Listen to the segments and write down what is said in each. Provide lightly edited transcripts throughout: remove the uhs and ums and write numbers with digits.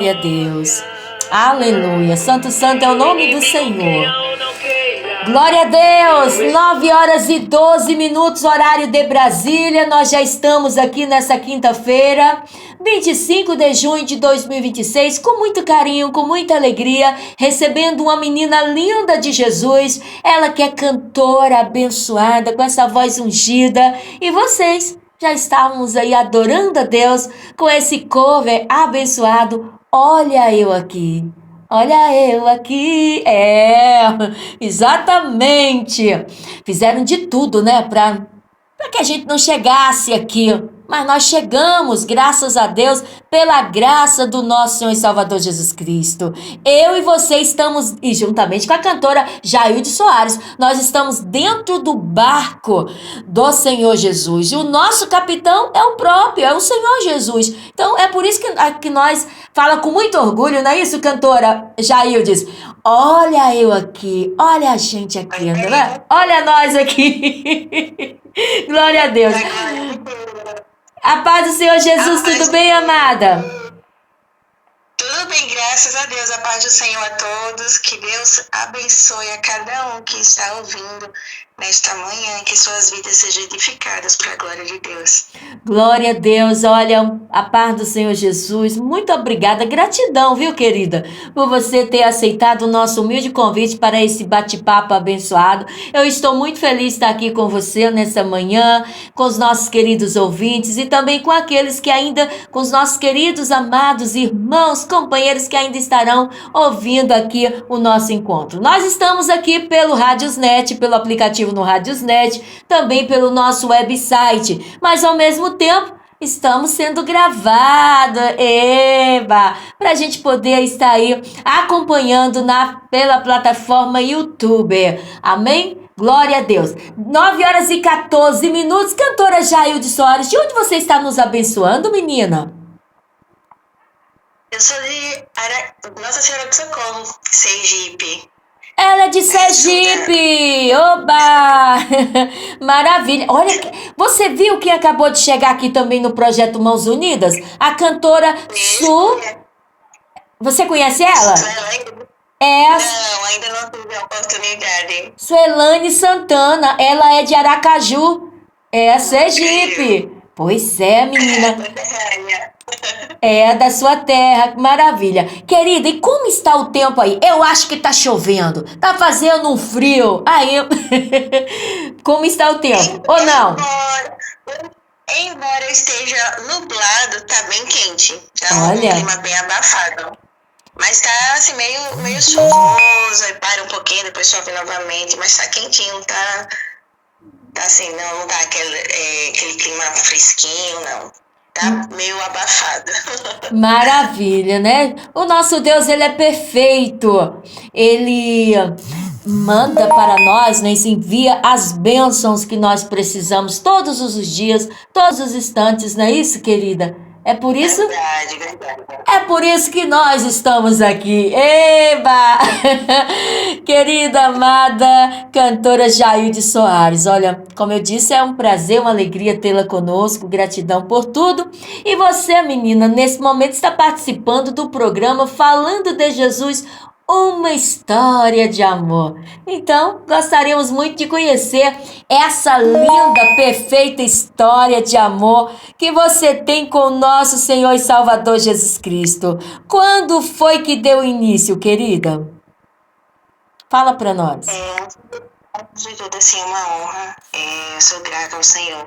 Glória a Deus. Aleluia. Santo, santo é o nome do Senhor. Glória a Deus. 9h12, horário de Brasília. Nós já estamos aqui nessa quinta-feira, 25 de junho de 2026, com muito carinho, com muita alegria, recebendo uma menina linda de Jesus. Ela que é cantora abençoada, com essa voz ungida. E vocês já estávamos aí adorando a Deus com esse cover abençoado. Olha eu aqui. Olha eu aqui. Exatamente. Fizeram de tudo, né, para que a gente não chegasse aqui. Mas nós chegamos, graças a Deus, pela graça do nosso Senhor e Salvador Jesus Cristo. Eu e você estamos, e juntamente com a cantora Jailde Soares, nós estamos dentro do barco do Senhor Jesus. E o nosso capitão é o próprio, é o Senhor Jesus. Então é por isso que nós fala com muito orgulho, não é isso, cantora Jailde? Olha eu aqui, olha a gente aqui, né? Olha nós aqui. Glória a Deus. A paz do Senhor Jesus, tudo bem, amada? Tudo bem, graças a Deus. A paz do Senhor a todos. Que Deus abençoe a cada um que está ouvindo nesta manhã, que suas vidas sejam edificadas para a glória de Deus. Glória a Deus, olha, a paz do Senhor Jesus, muito obrigada, gratidão, viu, querida, por você ter aceitado o nosso humilde convite para esse bate-papo abençoado. Eu estou muito feliz de estar aqui com você nessa manhã, com os nossos queridos ouvintes e também com aqueles que ainda, com os nossos queridos, amados irmãos, companheiros que ainda estarão ouvindo aqui o nosso encontro. Nós estamos aqui pelo Radiosnet, pelo aplicativo no Radiosnet, também pelo nosso website, mas ao mesmo tempo estamos sendo gravados, para a gente poder estar aí acompanhando pela plataforma YouTube, amém? Glória a Deus. 9h14, cantora Jailde Soares, de onde você está nos abençoando, menina? Eu sou de Nossa Senhora do Socorro, Sergipe. Ela é de Sergipe! Oba! Maravilha! Olha, você viu que acabou de chegar aqui também no Projeto Mãos Unidas? A cantora Su. Você conhece ela? Não, ainda não tive a oportunidade. Suelane Santana, ela é de Aracaju. É Sergipe. Pois é, menina. É da sua terra, que maravilha. Querida, e como está o tempo aí? Eu acho que tá chovendo, tá fazendo um frio. Aí, como está o tempo? Ou não? Embora esteja nublado, tá bem quente. Tá um clima bem abafado. Mas tá assim, meio chuvoso, aí para um pouquinho, depois chove novamente, mas tá quentinho, tá assim, não tá aquele clima fresquinho, não. Tá meio abafado. Maravilha, né? O nosso Deus, ele é perfeito. Ele manda para nós, nos envia as bênçãos que nós precisamos todos os dias, todos os instantes, não é isso, querida? É por isso? Verdade. É por isso que nós estamos aqui. Eba! Querida, amada cantora Jailde Soares. Olha, como eu disse, é um prazer, uma alegria tê-la conosco. Gratidão por tudo. E você, menina, nesse momento está participando do programa Falando de Jesus, uma história de amor. Então, gostaríamos muito de conhecer essa linda, perfeita história de amor que você tem com o nosso Senhor e Salvador Jesus Cristo. Quando foi que deu início, querida? Fala para nós. De tudo, assim, é uma honra. Eu sou grata ao Senhor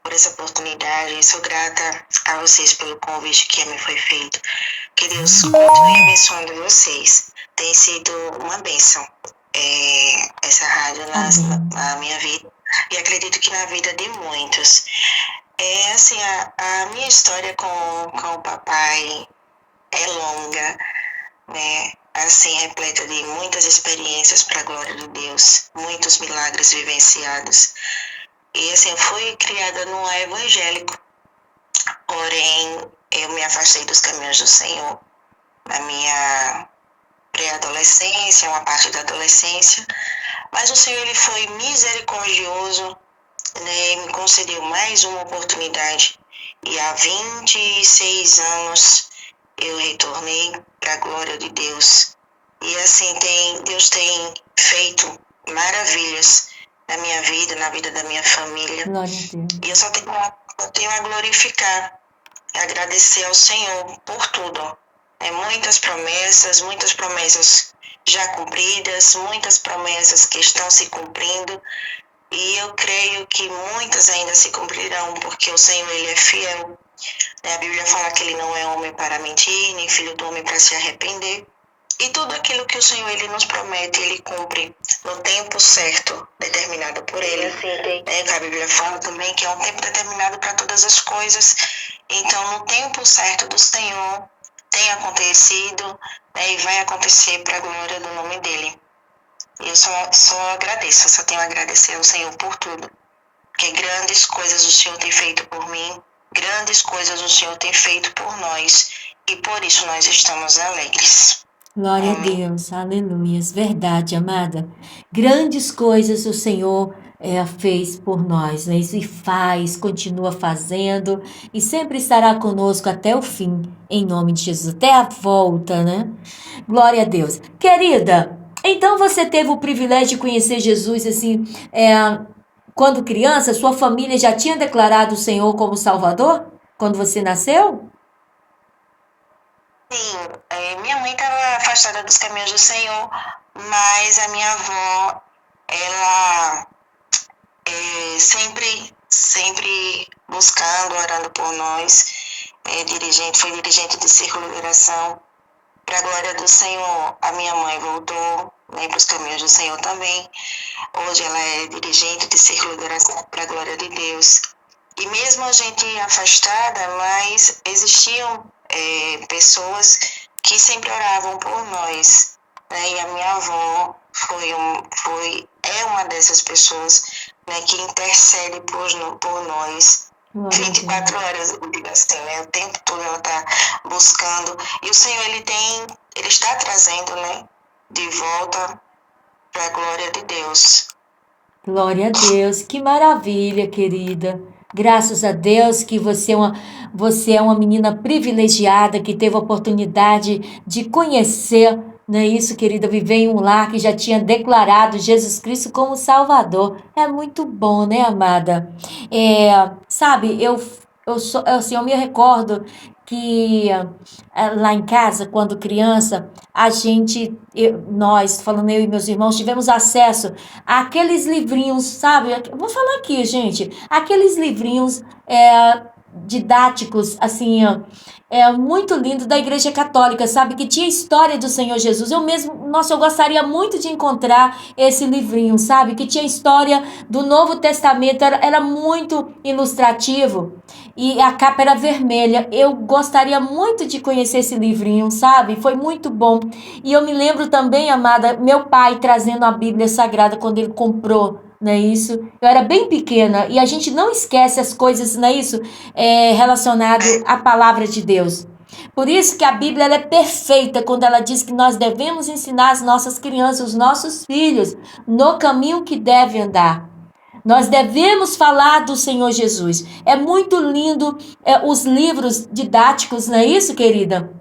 por essa oportunidade. Sou grata a vocês pelo convite que me foi feito. Que Deus continue abençoando vocês. Tem sido uma bênção essa rádio na minha vida, e acredito que na vida de muitos. Assim, a minha história com o papai é longa, né? Assim, repleta de muitas experiências para a glória de Deus, muitos milagres vivenciados. E assim, eu fui criada num lar evangélico, porém eu me afastei dos caminhos do Senhor na minha pré-adolescência, uma parte da adolescência, mas o Senhor, ele foi misericordioso, né, me concedeu mais uma oportunidade, e há 26 anos eu retornei para a glória de Deus. E assim, Deus tem feito maravilhas na minha vida, na vida da minha família. Glória a Deus. E eu tenho a glorificar, a agradecer ao Senhor por tudo. Muitas promessas já cumpridas, muitas promessas que estão se cumprindo. E eu creio que muitas ainda se cumprirão, porque o Senhor, Ele é fiel. A Bíblia fala que Ele não é homem para mentir, nem filho do homem para se arrepender. E tudo aquilo que o Senhor, Ele nos promete, Ele cumpre no tempo certo, determinado por Ele. Que a Bíblia fala também que é um tempo determinado para todas as coisas. Então, no tempo certo do Senhor, tem acontecido, e vai acontecer para a glória do nome dEle. E eu só agradeço, só tenho a agradecer ao Senhor por tudo. Porque grandes coisas o Senhor tem feito por mim, grandes coisas o Senhor tem feito por nós, e por isso nós estamos alegres. Glória a Deus, aleluia, verdade, amada. Grandes coisas o Senhor fez por nós, né? Isso e faz, continua fazendo e sempre estará conosco até o fim, em nome de Jesus, até a volta, né? Glória a Deus. Querida, então você teve o privilégio de conhecer Jesus, assim, quando criança, sua família já tinha declarado o Senhor como Salvador? Quando você nasceu? Sim, minha mãe estava afastada dos caminhos do Senhor, mas a minha avó, ela sempre buscando, orando por nós, foi dirigente de círculo de oração. Para a glória do Senhor, a minha mãe voltou, né, para os caminhos do Senhor também. Hoje ela é dirigente de círculo de oração, para a glória de Deus. E mesmo a gente afastada, mas existiam pessoas que sempre oravam por nós, né? E a minha avó é uma dessas pessoas, né, que intercede por nós. 24 horas, eu digo assim, né? O tempo todo ela está buscando. E o Senhor, Ele está trazendo, né, de volta para a glória de Deus. Glória a Deus, que maravilha, querida. Graças a Deus que você é uma menina privilegiada que teve a oportunidade de conhecer, não é isso, querida? Viver em um lar que já tinha declarado Jesus Cristo como Salvador. É muito bom, né, amada? Sabe, eu me recordo que lá em casa, quando criança, nós, falando eu e meus irmãos, tivemos acesso àqueles livrinhos, sabe? Vou falar aqui, gente, aqueles livrinhos didáticos, assim, muito lindo da Igreja Católica, sabe? Que tinha história do Senhor Jesus. Eu gostaria muito de encontrar esse livrinho, sabe? Que tinha história do Novo Testamento, era muito ilustrativo e a capa era vermelha. Eu gostaria muito de conhecer esse livrinho, sabe? Foi muito bom. E eu me lembro também, amada, meu pai trazendo a Bíblia Sagrada quando ele comprou, não é isso? Eu era bem pequena e a gente não esquece as coisas, não é isso? Relacionado à palavra de Deus. Por isso que a Bíblia ela é perfeita quando ela diz que nós devemos ensinar as nossas crianças, os nossos filhos, no caminho que devem andar. Nós devemos falar do Senhor Jesus. É muito lindo os livros didáticos, não é isso, querida?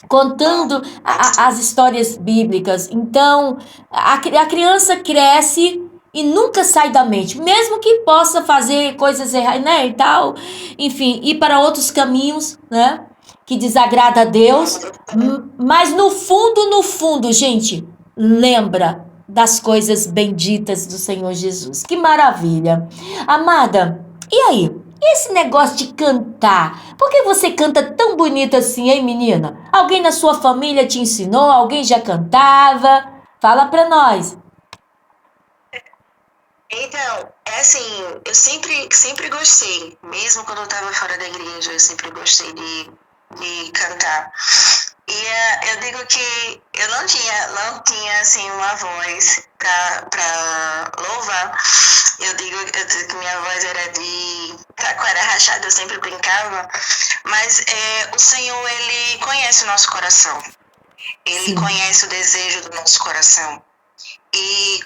Contando as histórias bíblicas. Então, a criança cresce e nunca sai da mente, mesmo que possa fazer coisas erradas, né, e tal, enfim, ir para outros caminhos, né, que desagrada a Deus, mas no fundo, gente, lembra das coisas benditas do Senhor Jesus. Que maravilha. Amada, e aí? E esse negócio de cantar? Por que você canta tão bonito assim, hein, menina? Alguém na sua família te ensinou? Alguém já cantava? Fala pra nós. Então, assim, eu sempre gostei, mesmo quando eu estava fora da igreja, eu sempre gostei de cantar. E eu digo que eu não tinha assim, uma voz para louvar. Eu digo que minha voz era de taquara rachada, eu sempre brincava. Mas o Senhor, Ele conhece o nosso coração. Ele conhece o desejo do nosso coração. E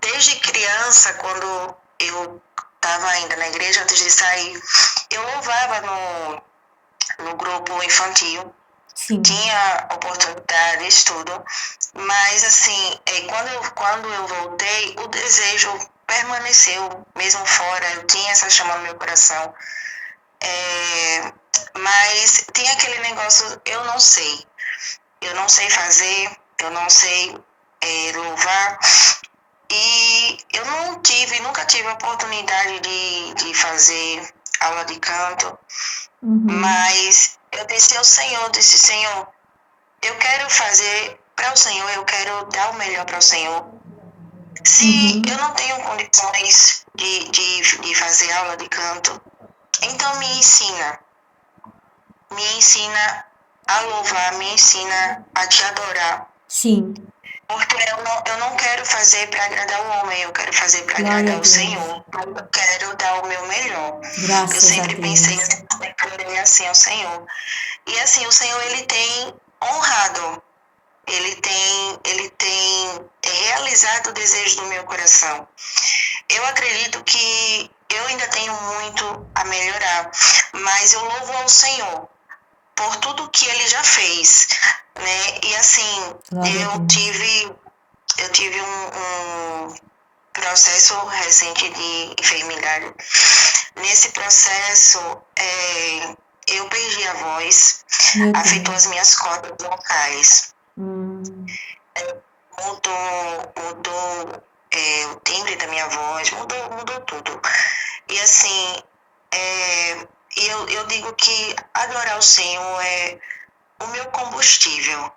desde criança, quando eu estava ainda na igreja, antes de sair, eu louvava no grupo infantil. Sim. tinha oportunidades, tudo, mas assim, quando eu voltei, o desejo permaneceu, mesmo fora, eu tinha essa chama no meu coração, mas tinha aquele negócio, eu não sei fazer, eu não sei louvar, e eu nunca tive a oportunidade de fazer aula de canto, mas eu disse ao Senhor, Senhor, eu quero fazer para o Senhor, eu quero dar o melhor para o Senhor. Se eu não tenho condições de fazer aula de canto, então me ensina a louvar, me ensina a te adorar. Sim. Porque eu não quero fazer para agradar o homem, eu quero fazer para agradar o Senhor. Eu quero dar o meu melhor. Graças eu sempre a Deus. pensei assim ao Senhor. E assim, o Senhor, ele tem honrado, ele tem realizado o desejo do meu coração. Eu acredito que eu ainda tenho muito a melhorar, mas eu louvo ao Senhor por tudo que ele já fez, né? E assim, eu tive um processo recente de enfermidade. Nesse processo, eu perdi a voz, afetou as minhas cordas vocais. Mudou o timbre da minha voz, mudou tudo. E assim, eu digo que adorar o Senhor é o meu combustível.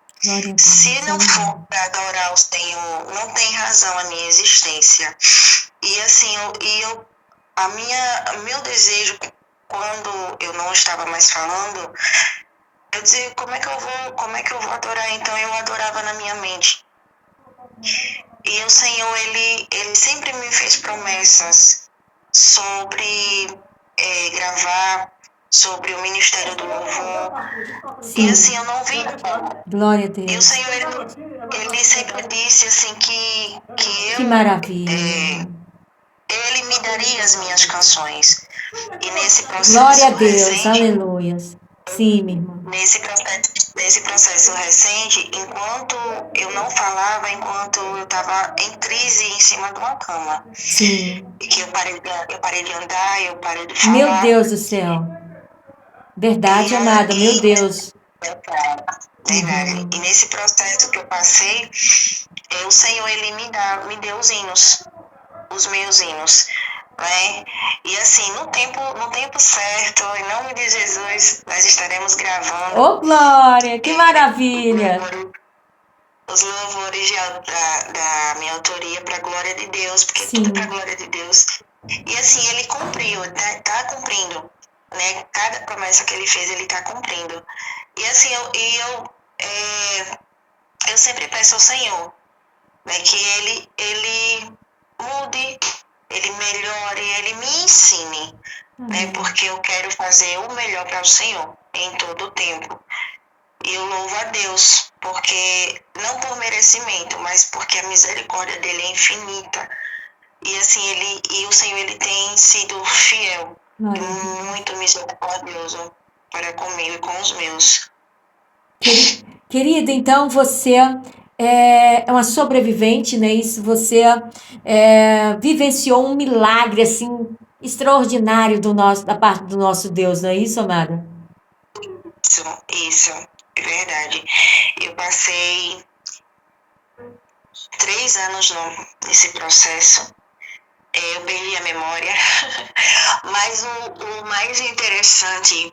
Se não for para adorar o Senhor, não tem razão a minha existência. E assim, meu desejo, quando eu não estava mais falando, eu dizia, como é que eu vou adorar? Então eu adorava na minha mente. E o Senhor, ele sempre me fez promessas sobre gravar, sobre o Ministério do Louvor. Sim. E assim, eu não vi. Glória a Deus. E o Senhor, ele sempre disse assim que Que maravilha. Ele me daria as minhas canções. E nesse processo Glória a Deus, recente, aleluia. Sim, minha irmã. Nesse processo recente, enquanto eu não falava, enquanto eu estava em crise em cima de uma cama. Sim. E que eu parei de andar, eu parei de falar. Meu Deus do céu. Verdade, amada, meu Deus. Verdade. E nesse processo que eu passei, o Senhor, ele me deu os hinos, os meus hinos, né? E assim, no tempo certo, em nome de Jesus, nós estaremos gravando. Ô, glória, que maravilha! Os louvores da minha autoria para a glória de Deus, porque tudo é para a glória de Deus. E assim, ele cumpriu, tá cumprindo, né? Cada promessa que ele fez, ele tá cumprindo. E assim, eu sempre peço ao Senhor, né, que ele mude, ele melhore, ele me ensine, né, porque eu quero fazer o melhor para o Senhor em todo o tempo. E eu louvo a Deus, porque não por merecimento, mas porque a misericórdia dele é infinita. E assim, o Senhor, ele tem sido fiel, muito misericordioso para comigo e com os meus. Querida, então você é uma sobrevivente, né? Isso, você vivenciou um milagre, assim, extraordinário da parte do nosso Deus, não é isso, amada? Isso, é verdade. Eu passei 3 anos nesse processo. Eu perdi a memória. Mas o mais interessante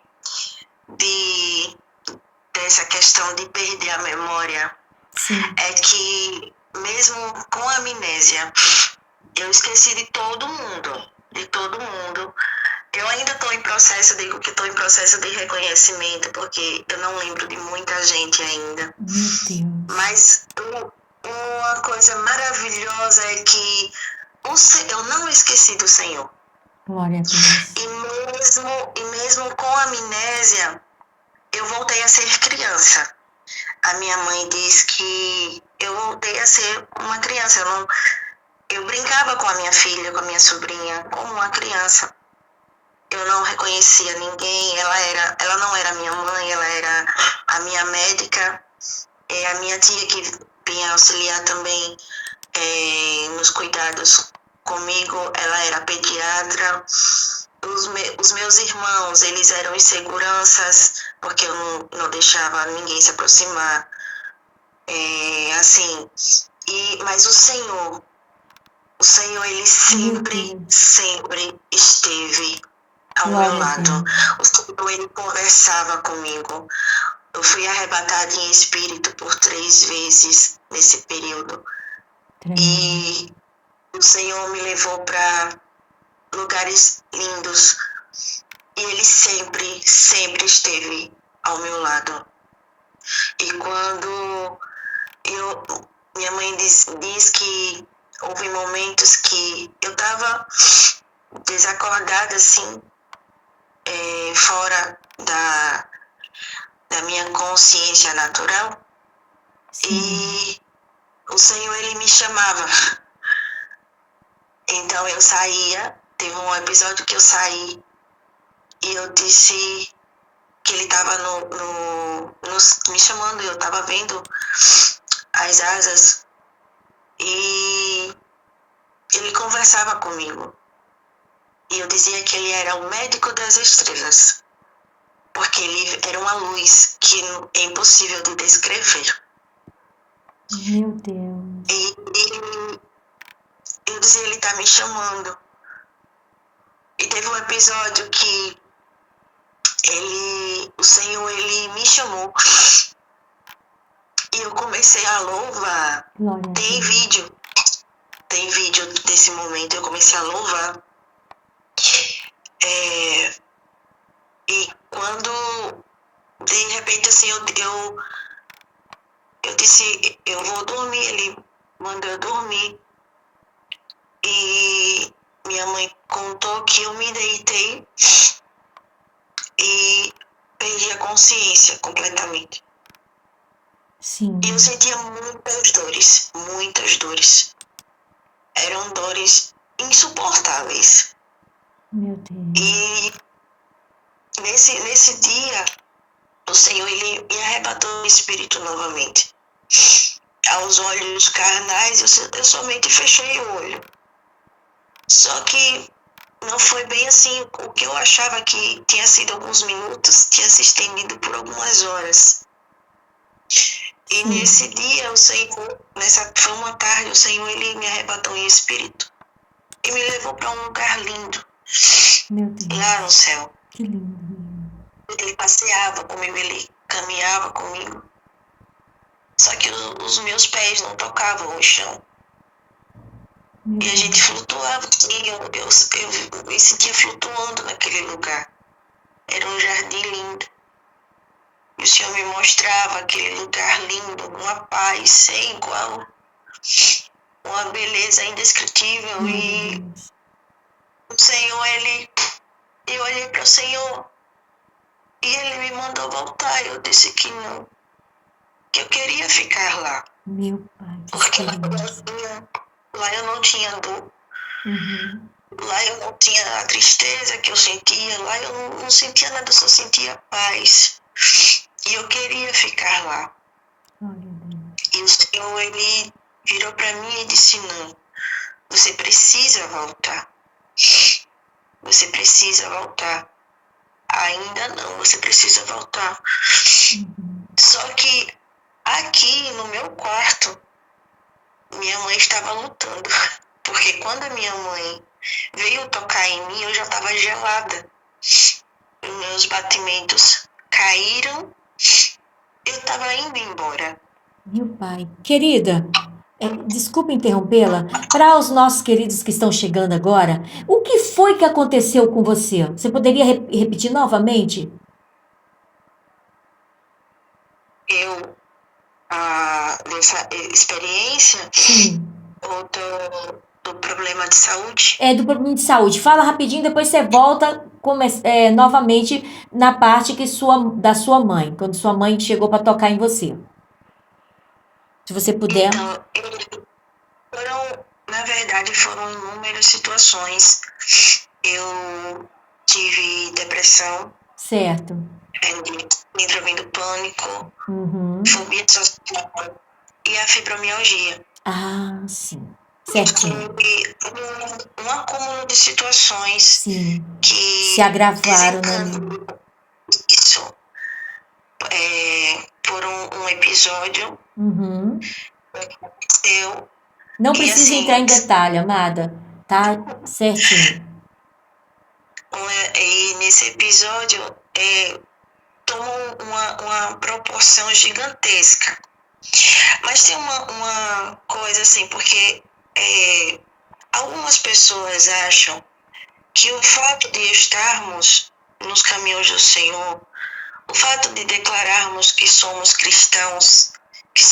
dessa questão de perder a memória é que, mesmo com a amnésia, eu esqueci de todo mundo. Eu ainda estou em processo, digo que estou em processo de reconhecimento, porque eu não lembro de muita gente ainda. Meu Deus. Mas uma coisa maravilhosa é que eu não esqueci do Senhor. Glória a Deus. E mesmo com a amnésia, eu voltei a ser criança. A minha mãe diz que eu voltei a ser uma criança. Eu brincava com a minha filha, com a minha sobrinha, como uma criança. Eu eu não reconhecia ninguém. Ela não era minha mãe, ela era a minha médica, a minha tia que vinha auxiliar também nos cuidados comigo, ela era pediatra. Os meus irmãos, eles eram inseguranças, porque eu não deixava ninguém se aproximar. Assim, mas o Senhor, ele sempre esteve ao meu lado. O Senhor, ele conversava comigo. Eu fui arrebatada em espírito por 3 vezes nesse período. E o Senhor me levou para lugares lindos. E ele sempre esteve ao meu lado. E quando minha mãe diz que houve momentos que eu estava desacordada, assim, fora da minha consciência natural. Sim. E o Senhor, ele me chamava. Então eu saía, teve um episódio que eu saí e eu disse que ele estava me chamando, eu estava vendo as asas e ele conversava comigo. E eu dizia que ele era o médico das estrelas, porque ele era uma luz que é impossível de descrever. Meu Deus. E eu dizia, ele está me chamando. E teve um episódio que o Senhor, ele me chamou. E eu comecei a louvar. Tem vídeo desse momento, eu comecei a louvar. E quando, de repente, assim, eu disse, eu vou dormir, ele mandou eu dormir. E minha mãe contou que eu me deitei e perdi a consciência completamente. Sim. E eu sentia muitas dores. Eram dores insuportáveis. Meu Deus. E nesse dia, o Senhor, ele me arrebatou o espírito novamente. Aos olhos carnais, eu somente fechei o olho. Só que não foi bem assim. O que eu achava que tinha sido alguns minutos, tinha se estendido por algumas horas. E nesse dia, o Senhor, foi uma tarde, o Senhor, ele me arrebatou em espírito e me levou para um lugar lindo. Meu Deus. Lá no céu. Que lindo. Ele passeava comigo, ele caminhava comigo. Só que os meus pés não tocavam o chão. E a gente flutuava, assim, eu me sentia flutuando naquele lugar. Era um jardim lindo. E o Senhor me mostrava aquele lugar lindo, uma paz sem igual, uma beleza indescritível. E o Senhor, eu olhei para o Senhor e ele me mandou voltar. Eu disse que não, que eu queria ficar lá. Meu Pai, porque lá eu não tinha dor. Lá eu não tinha a tristeza que eu sentia. Lá eu não sentia nada, eu só sentia paz. E eu queria ficar lá. E o Senhor, ele virou para mim e disse, não, você precisa voltar. Você precisa voltar. Ainda não, você precisa voltar. Só que aqui no meu quarto, minha mãe estava lutando. Porque quando a minha mãe veio tocar em mim, eu já estava gelada. Os meus batimentos caíram. Eu estava indo embora. Meu Pai. Querida, desculpa interrompê-la. Para os nossos queridos que estão chegando agora, o que foi que aconteceu com você? Você poderia repetir novamente? Dessa experiência? Sim. Ou do problema de saúde? Do problema de saúde. Fala rapidinho, depois você volta novamente na parte da sua mãe, quando sua mãe chegou para tocar em você. Se você puder. Então, na verdade, foram inúmeras situações. Eu tive depressão, Certo. me envolvendo pânico, Uhum. fobia social e a fibromialgia. Ah, sim. Certinho. E um acúmulo de situações Sim. que Se agravaram, né, amiga? desencadearam isso por um episódio Uhum. que aconteceu. Não E precisa assim, entrar em detalhe, amada. Tá certinho. e nesse episódio tomou uma proporção gigantesca. Mas tem uma coisa assim, porque algumas pessoas acham que o fato de estarmos nos caminhos do Senhor, o fato de declararmos que somos cristãos, que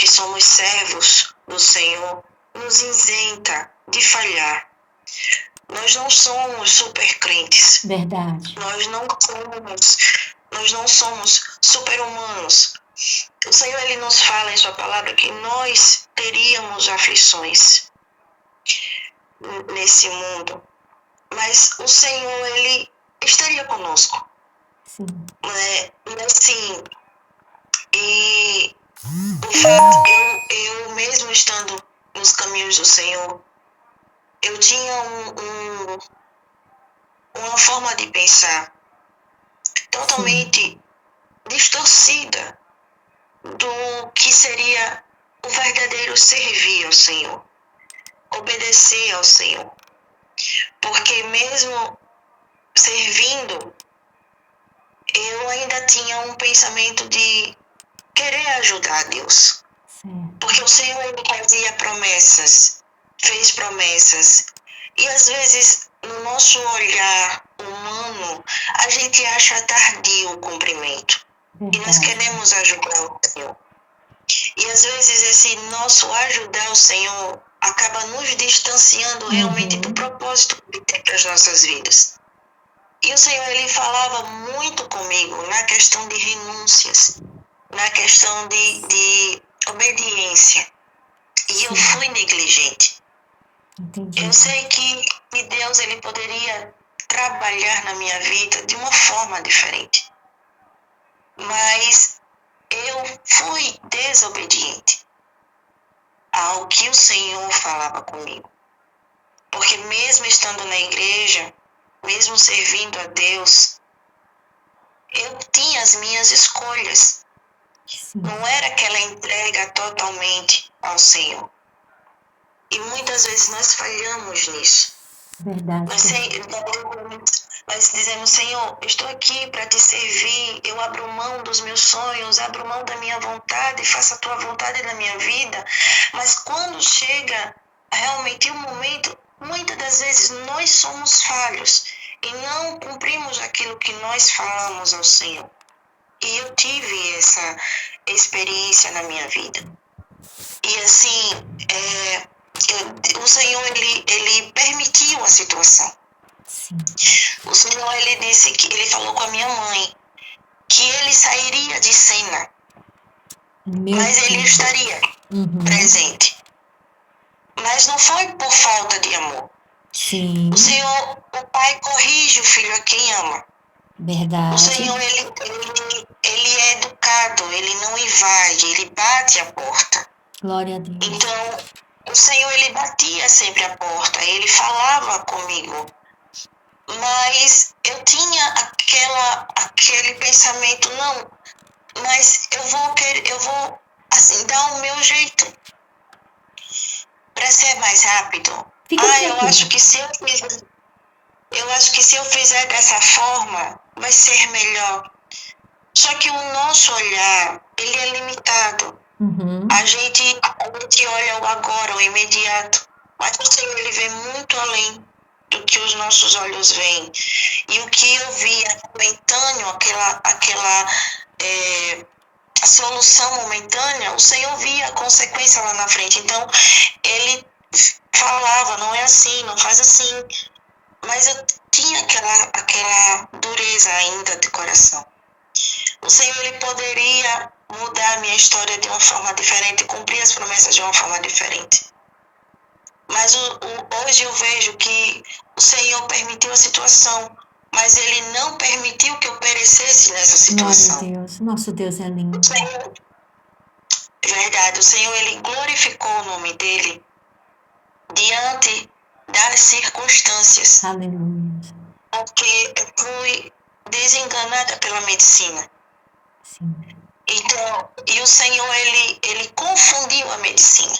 somos servos do Senhor, nos isenta de falhar. Nós não somos super crentes. Verdade. Nós não somos super-humanos. O Senhor, Ele nos fala em sua palavra que nós teríamos aflições nesse mundo, mas o Senhor, Ele estaria conosco. Sim. Né? E assim, e o fato, eu mesmo estando nos caminhos do Senhor, eu tinha uma forma de pensar totalmente distorcida do que seria o verdadeiro servir ao Senhor, obedecer ao Senhor. Porque mesmo servindo, eu ainda tinha um pensamento de querer ajudar a Deus. Porque o Senhor, Ele fazia promessas, fez promessas. E às vezes, no nosso olhar humano, a gente acha tardio o cumprimento. E nós queremos ajudar o Senhor. E às vezes esse nosso ajudar o Senhor acaba nos distanciando realmente do propósito que Ele tem para as nossas vidas. E o Senhor, Ele falava muito comigo na questão de renúncias, na questão de obediência. E eu fui negligente. Entendi. Eu sei que Deus, Ele poderia trabalhar na minha vida de uma forma diferente. Mas eu fui desobediente ao que o Senhor falava comigo. Porque mesmo estando na igreja, mesmo servindo a Deus, eu tinha as minhas escolhas. Não era aquela entrega totalmente ao Senhor. E muitas vezes nós falhamos nisso. Verdade. Nós dizemos, Senhor, estou aqui para te servir, eu abro mão dos meus sonhos, abro mão da minha vontade, faça a tua vontade na minha vida. Mas quando chega realmente um momento, muitas das vezes nós somos falhos e não cumprimos aquilo que nós falamos ao Senhor. E eu tive essa experiência na minha vida. E assim, o Senhor, ele permitiu a situação. Sim. O Senhor, Ele disse que Ele falou com a minha mãe que Ele sairia de cena, mas Ele estaria presente. Mas não foi por falta de amor. Sim. O Senhor, o Pai corrige o filho a quem ama. Verdade. O Senhor, ele é educado, Ele não invade, Ele bate a porta. Glória a Deus. Então, o Senhor, Ele batia sempre a porta, Ele falava comigo. Mas eu tinha aquele pensamento, não, mas eu vou assim, dar o meu jeito para ser mais rápido. Eu acho que se eu fizer dessa forma, vai ser melhor. Só que o nosso olhar, ele é limitado. A gente olha o agora, o imediato. Mas o Senhor, Ele vê muito além do que os nossos olhos veem. E o que eu via momentâneo, aquela solução momentânea, o Senhor via a consequência lá na frente. Então, Ele falava, não é assim, não faz assim. Mas eu tinha aquela dureza ainda de coração. O Senhor, Ele poderia mudar a minha história de uma forma diferente, cumprir as promessas de uma forma diferente. Mas hoje eu vejo que o Senhor permitiu a situação mas Ele não permitiu que eu perecesse nessa Glória a situação. Deus. Nosso Deus é lindo. O Senhor, é verdade, o Senhor, Ele glorificou o nome dEle diante das circunstâncias, Aleluia. porque eu fui desenganada pela medicina. Sim. Então, e o Senhor, Ele confundiu a medicina.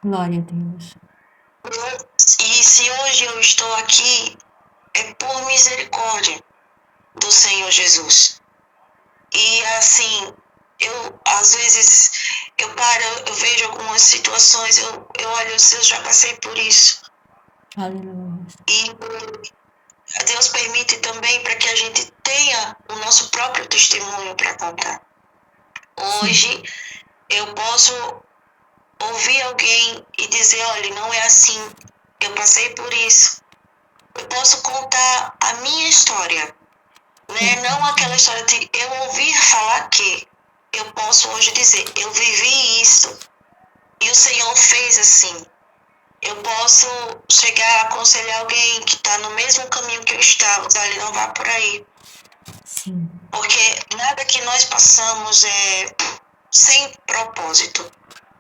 Glória a Deus. E se hoje eu estou aqui, é por misericórdia do Senhor Jesus. E assim, eu às vezes eu paro, eu vejo algumas situações, eu olho, eu já passei por isso. Aleluia. E Deus permite também para que a gente tenha o nosso próprio testemunho para contar. Hoje eu posso ouvir alguém e dizer, olha, não é assim, eu passei por isso. Eu posso contar a minha história, né? Não aquela história de eu ouvir falar que. Eu posso hoje dizer, eu vivi isso e o Senhor fez assim. Eu posso chegar a aconselhar alguém que está no mesmo caminho que eu estava, dizer, olha, não vá por aí. Sim. Porque nada que nós passamos é sem propósito.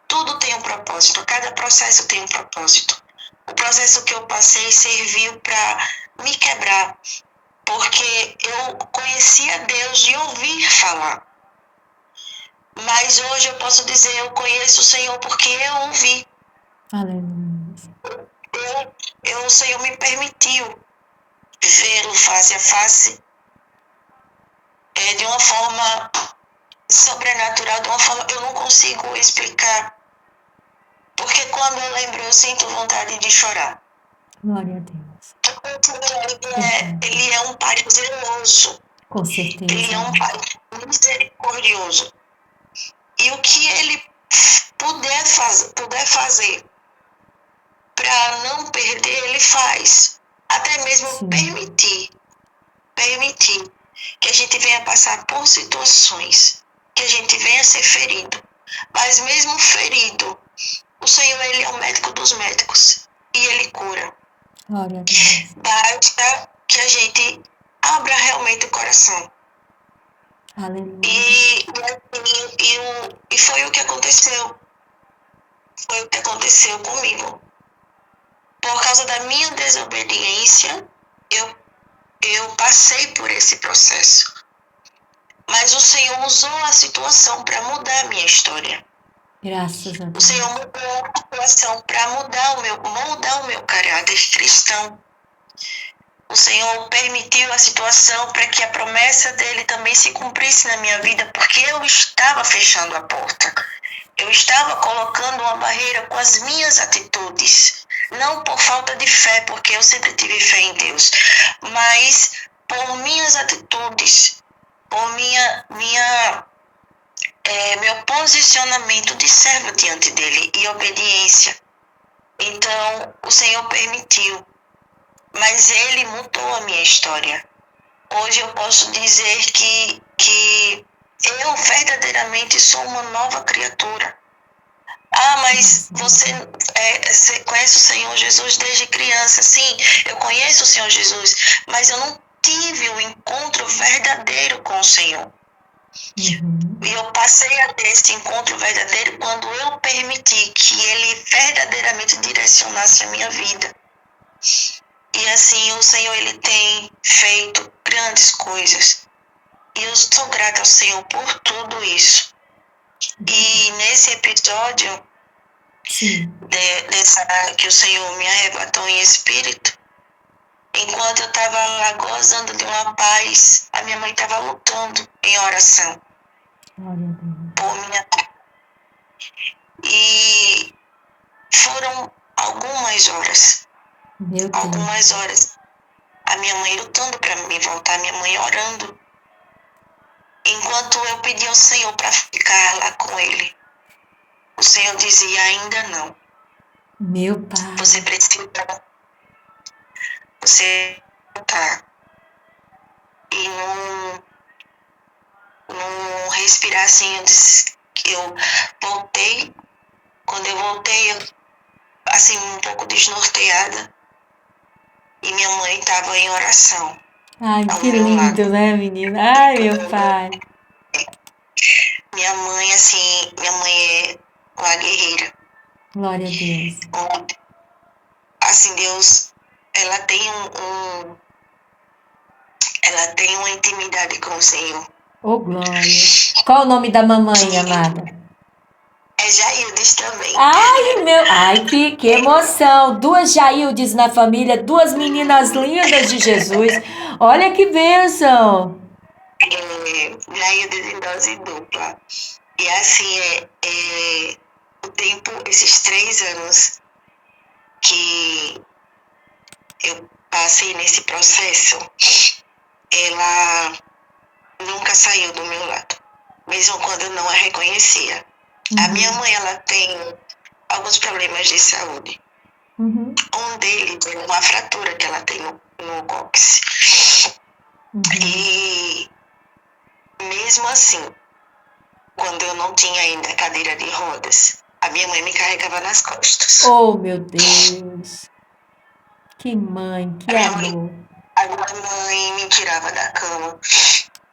Tudo tem um propósito, cada processo tem um propósito. O processo que eu passei serviu para me quebrar, porque eu conhecia Deus de ouvir falar. Mas hoje eu posso dizer, eu conheço o Senhor porque eu ouvi. Aleluia. O Senhor me permitiu vê-lo face a face de uma forma sobrenatural, de uma forma que eu não consigo explicar. Porque quando eu lembro, eu sinto vontade de chorar. Glória a Deus. Ele é um pai zeloso. Com certeza. Ele é um pai misericordioso. E o que ele puder fazer para não perder, ele faz. Até mesmo permitir que a gente venha passar por situações, que a gente venha ser ferido. Mas mesmo ferido, o Senhor, Ele é o médico dos médicos e Ele cura. Glória a Deus. Basta que a gente abra realmente o coração. Aleluia. E foi o que aconteceu. Foi o que aconteceu comigo. Por causa da minha desobediência, eu passei por esse processo. Mas o Senhor usou a situação para mudar a minha história. Graças a Deus. O Senhor mudou a situação para moldar o meu caráter cristão. O Senhor permitiu a situação para que a promessa dele também se cumprisse na minha vida, porque eu estava fechando a porta. Eu estava colocando uma barreira com as minhas atitudes. Não por falta de fé, porque eu sempre tive fé em Deus, mas por minhas atitudes, por meu posicionamento de servo diante dele e obediência. Então, o Senhor permitiu, mas ele mudou a minha história. Hoje eu posso dizer que eu verdadeiramente sou uma nova criatura. Ah, mas você conhece o Senhor Jesus desde criança. Sim, eu conheço o Senhor Jesus, mas eu não tive um encontro verdadeiro com o Senhor. E eu passei a ter esse encontro verdadeiro quando eu permiti que Ele verdadeiramente direcionasse a minha vida. E assim, o Senhor, Ele tem feito grandes coisas. E eu sou grata ao Senhor por tudo isso. E nesse episódio, que o Senhor me arrebatou em espírito, enquanto eu estava lá gozando de uma paz, a minha mãe estava lutando em oração por minha. E foram algumas horas. Algumas horas. A minha mãe lutando para me voltar, minha mãe orando. Enquanto eu pedi ao Senhor para ficar lá com ele, o Senhor dizia, ainda não. Meu Pai. Você precisa voltar. E não respirar assim, eu voltei. Quando eu voltei, eu, assim, um pouco desnorteada. E minha mãe estava em oração. Ai, ao que meu lado. lindo, né, menina? Ai, meu pai. Minha mãe, assim, minha mãe é uma guerreira. Glória a Deus. Assim, Deus, ela tem ela tem uma intimidade com o Senhor. Ô, glória. Qual o nome da mamãe, Que amada? é Jaildes também. Ai, meu. Ai, que emoção. Duas Jaildes na família, duas meninas lindas de Jesus. Olha que bênção. Jaildes em dose dupla. E assim, o tempo, esses 3 anos que eu passei nesse processo, ela nunca saiu do meu lado, mesmo quando eu não a reconhecia. A minha Uhum, mãe, ela tem alguns problemas de saúde. uhum, Um deles é uma fratura que ela tem no cóccix. uhum. E mesmo assim, quando eu não tinha ainda cadeira de rodas, a minha mãe me carregava nas costas. Oh, meu Deus. Que mãe, A que minha mãe, amor. a minha mãe me tirava da cama,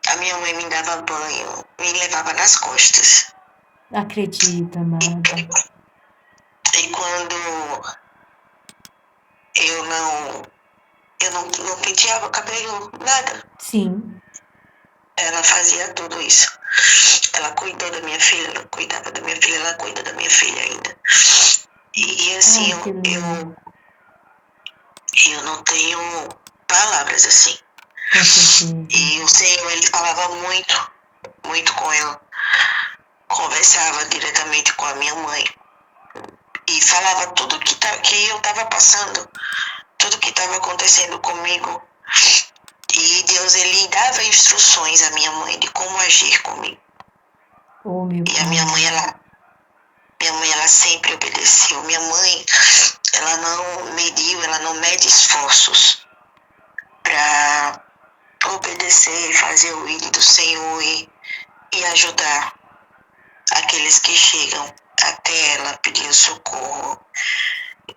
a minha mãe me dava banho, me levava nas costas. Acredita, amada. E quando eu não penteava o cabelo, nada. Sim. Ela fazia tudo isso. Ela cuidou da minha filha, ela cuidava da minha filha, ela cuida da minha filha ainda. E assim, Ai, que lindo. eu não tenho palavras assim. Com certeza. E o Senhor, ele falava muito, muito com ela. Conversava diretamente com a minha mãe. E falava tudo que eu estava passando, tudo que estava acontecendo comigo. E Deus, ele dava instruções à minha mãe de como agir comigo. Oh, meu E a minha pai. mãe, ela sempre obedeceu. Minha mãe, ela não mediu, ela não mede esforços para obedecer e fazer o ídolo do Senhor e ajudar aqueles que chegam até ela pedindo socorro.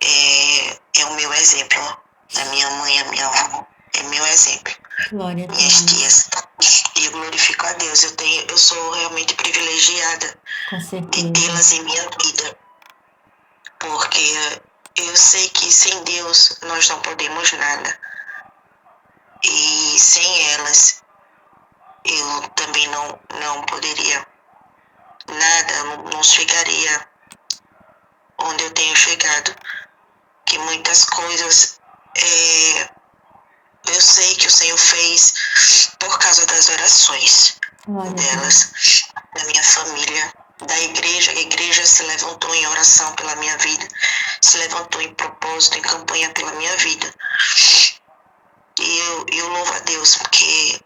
É o meu exemplo. A minha mãe, a minha avó, é meu exemplo. Glória a Minhas Deus. tias. E eu glorifico a Deus. Eu sou realmente privilegiada Com de certeza. tê-las em minha vida. Porque eu sei que sem Deus nós não podemos nada. E sem elas eu também não poderia nada, não chegaria onde eu tenho chegado. Que muitas coisas eu sei que o Senhor fez por causa das orações Glória a Deus. delas, da minha família, da igreja. A igreja se levantou em oração pela minha vida, se levantou em propósito, em campanha pela minha vida. E eu louvo a Deus, porque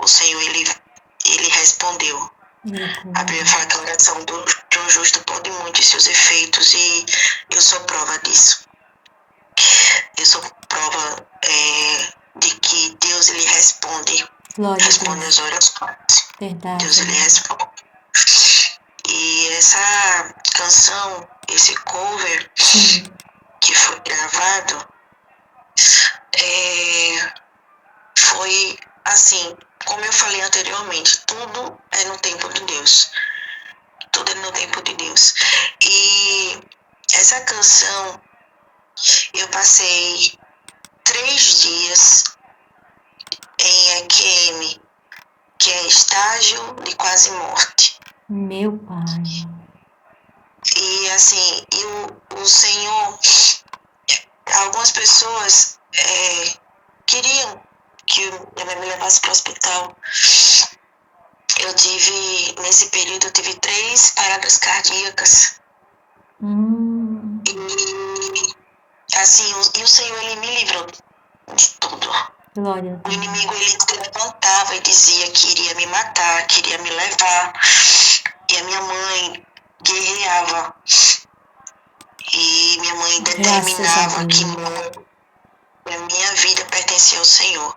o Senhor, ele respondeu. Ele A Bíblia cuida. fala que a oração de um justo pode muito em seus efeitos, e eu sou prova disso. Eu sou prova de que Deus, ele responde Glória a as Deus. orações. Deus, Verdade, ele amada. responde. E essa canção, esse cover Sim. que foi gravado, foi assim, como eu falei anteriormente, tudo é no tempo de Deus. Tudo é no tempo de Deus. E essa canção, eu passei 3 dias em EQM, que é estágio de quase morte. Meu pai. E assim, o Senhor, algumas pessoas queriam que eu me levasse para o hospital. Nesse período, eu tive 3 paradas cardíacas. E assim, o Senhor, ele me livrou de tudo. Glória a O Deus. inimigo, ele se levantava e dizia que iria me matar, que iria me levar. E a minha mãe guerreava. E minha mãe Graças a determinava que Deus. a minha vida pertencia ao Senhor.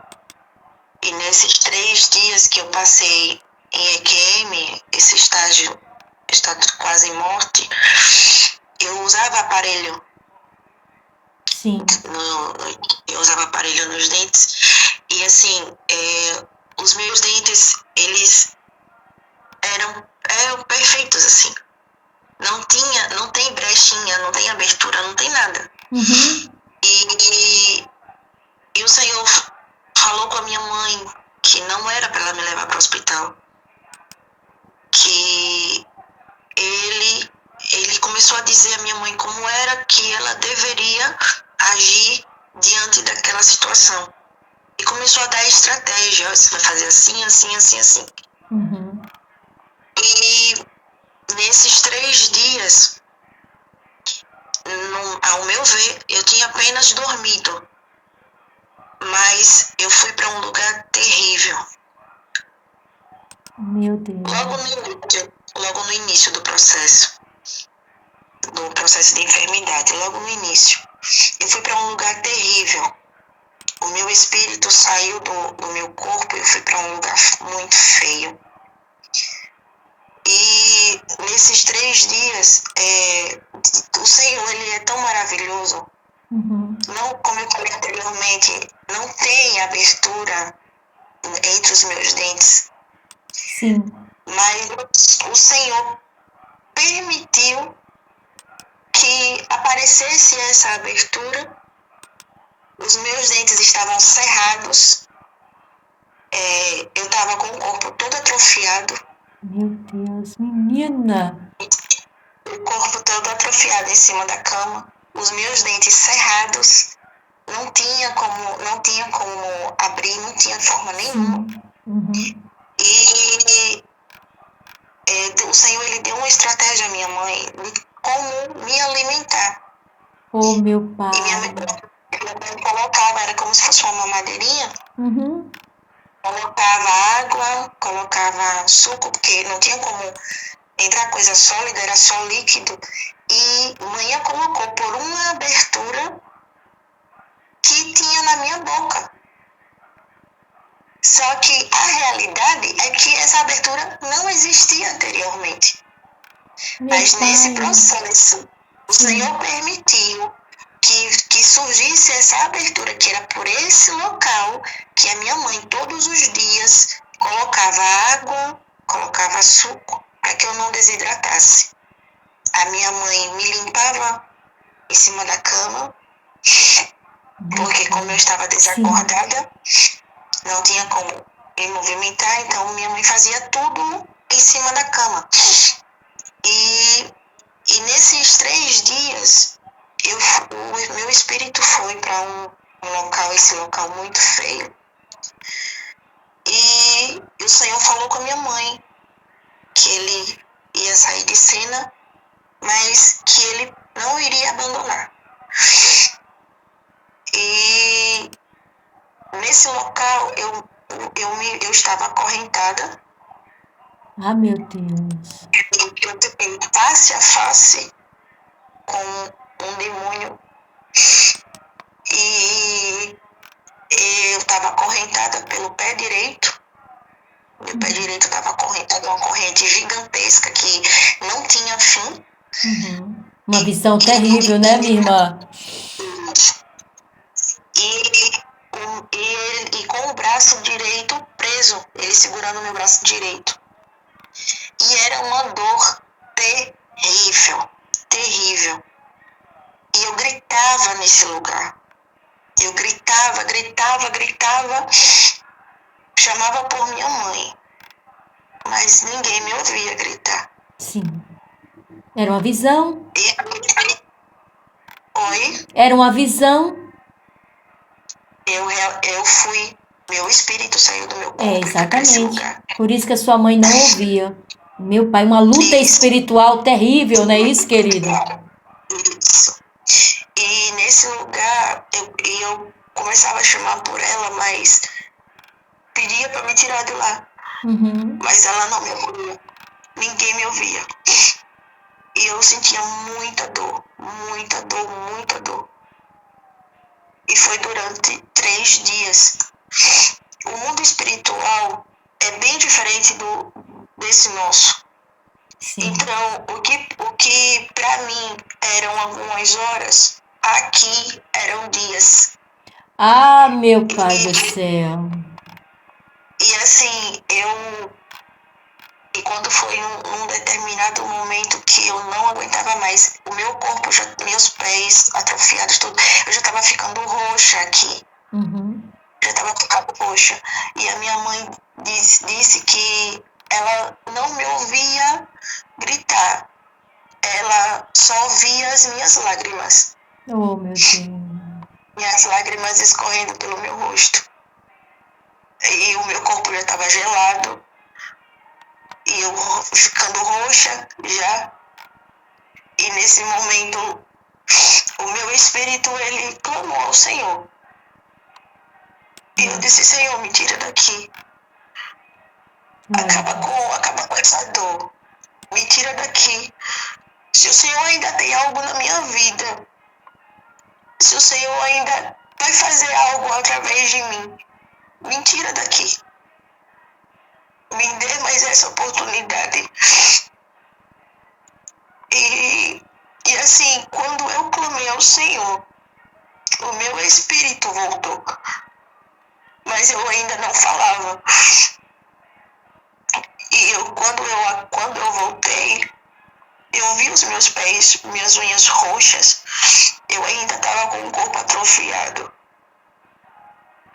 E nesses 3 dias que eu passei em EQM, esse estado de quase morte, eu usava aparelho. Sim. Eu usava aparelho nos dentes. E assim, os meus dentes, eles eram perfeitos, assim. Não tem brechinha, não tem abertura, não tem nada. Uhum. E o Senhor falou com a minha mãe que não era para ela me levar para o hospital. Que ele começou a dizer à minha mãe como era que ela deveria agir diante daquela situação. E começou a dar estratégia. Você vai fazer assim, assim, assim, assim. Uhum. E nesses 3 dias, ao meu ver, eu tinha apenas dormido. Mas eu fui para um lugar terrível. Meu Deus. Logo no início do processo de enfermidade, logo no início. Eu fui para um lugar terrível. O meu espírito saiu do meu corpo e eu fui para um lugar muito feio. E nesses 3 dias, o Senhor, ele é tão maravilhoso. Uhum. Não, como eu falei anteriormente, não tem abertura entre os meus dentes. Sim. Mas o Senhor permitiu que aparecesse essa abertura. Os meus dentes estavam cerrados. Eu estava com o corpo todo atrofiado. Meu Deus, menina. O corpo todo atrofiado em cima da cama. Os meus dentes cerrados. Não tinha como abrir, não tinha forma nenhuma. Sim. Uhum. E o Senhor, ele deu uma estratégia à minha mãe de como me alimentar. Oh, meu pai. E minha mãe colocava, era como se fosse uma mamadeirinha. Uhum. Colocava água, colocava suco, porque não tinha como entrar coisa sólida, era só líquido. E manhã colocou por uma abertura que tinha na minha boca. Só que a realidade é que essa abertura não existia anteriormente. Mas nesse processo, o Senhor permitiu que surgisse essa abertura, que era por esse local que a minha mãe todos os dias colocava água, colocava suco, para que eu não desidratasse. A minha mãe me limpava em cima da cama, porque como eu estava desacordada, não tinha como me movimentar, então minha mãe fazia tudo em cima da cama. E nesses 3 dias, o meu espírito foi para um local, esse local muito feio. E o Senhor falou com a minha mãe que ele ia sair de cena, mas que ele não iria abandonar. E nesse local eu estava acorrentada. Ah, meu Deus. Eu fiquei face a face com um demônio. E eu estava acorrentada pelo pé direito. Meu pé direito estava acorrentado, uma corrente gigantesca que não tinha fim. Uhum. Uma visão terrível, né, minha irmã? E com o braço direito preso, ele segurando meu braço direito. E era uma dor terrível, terrível. E eu gritava nesse lugar. Eu gritava, chamava por minha mãe. Mas ninguém me ouvia gritar. Sim. Era uma visão. Oi? Era uma visão. Eu fui, meu espírito saiu do meu corpo e foi para esse Exatamente. lugar. Por isso que a sua mãe não ouvia. Meu pai, uma luta espiritual terrível, não é isso, querida? Isso. E nesse lugar, eu começava a chamar por ela, mas pedia para me tirar de lá. Uhum. Mas ela não me ouvia. Ninguém me ouvia. E eu sentia muita dor, muita dor, muita dor. E foi durante 3 dias. O mundo espiritual é bem diferente desse nosso. Sim. Então, o que para mim eram algumas horas, aqui eram dias. Ah, meu Pai do céu. E assim, e quando foi um determinado momento que eu não aguentava mais, o meu corpo, meus pés atrofiados, tudo, eu já estava ficando roxa aqui. Uhum. Já estava ficando roxa. E a minha mãe disse que ela não me ouvia gritar. Ela só via as minhas lágrimas. Oh, meu Deus. Minhas lágrimas escorrendo pelo meu rosto. E o meu corpo já estava gelado. E eu ficando roxa já. E nesse momento, o meu espírito, ele clamou ao Senhor. E eu disse, Senhor, me tira daqui. Acaba com essa dor. Me tira daqui. Se o Senhor ainda tem algo na minha vida, se o Senhor ainda vai fazer algo através de mim, me tira daqui. Me dê mais essa oportunidade. E assim, quando eu clamei ao Senhor, o meu espírito voltou. Mas eu ainda não falava. E quando eu voltei, eu vi os meus pés, minhas unhas roxas. Eu ainda estava com o corpo atrofiado.